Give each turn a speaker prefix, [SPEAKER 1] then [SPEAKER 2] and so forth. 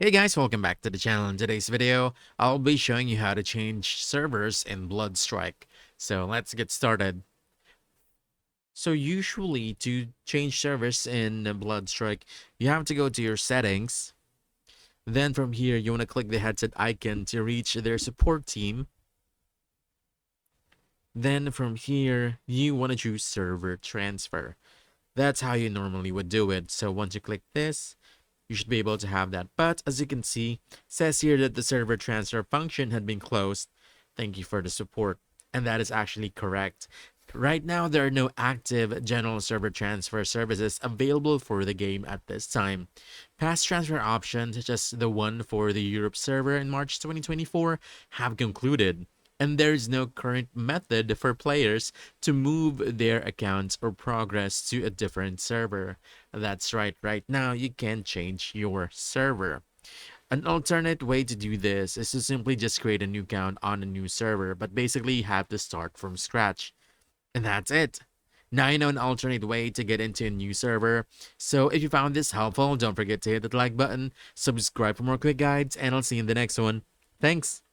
[SPEAKER 1] Hey guys, welcome back to the channel. In today's video, I'll be showing you how to change servers in Bloodstrike. So let's get started. So usually to change servers in Bloodstrike, you have to go to your settings. Then from here, you want to click the headset icon to reach their support team. Then from here, you want to choose server transfer. That's how you normally would do it. So once you click this, you should be able to have that. But as you can see, it says here that the server transfer function had been closed. Thank you for the support. And that is actually correct. Right now, there are no active general server transfer services available for the game at this time. Past transfer options, such as the one for the Europe server in March 2024, have concluded, and there is no current method for players to move their accounts or progress to a different server. That's right now you can change your server. An alternate way to do this is to simply just create a new account on a new server, but basically you have to start from scratch. And that's it. Now you know an alternate way to get into a new server. So if you found this helpful, don't forget to hit the like button, subscribe for more quick guides, and I'll see you in the next one. Thanks!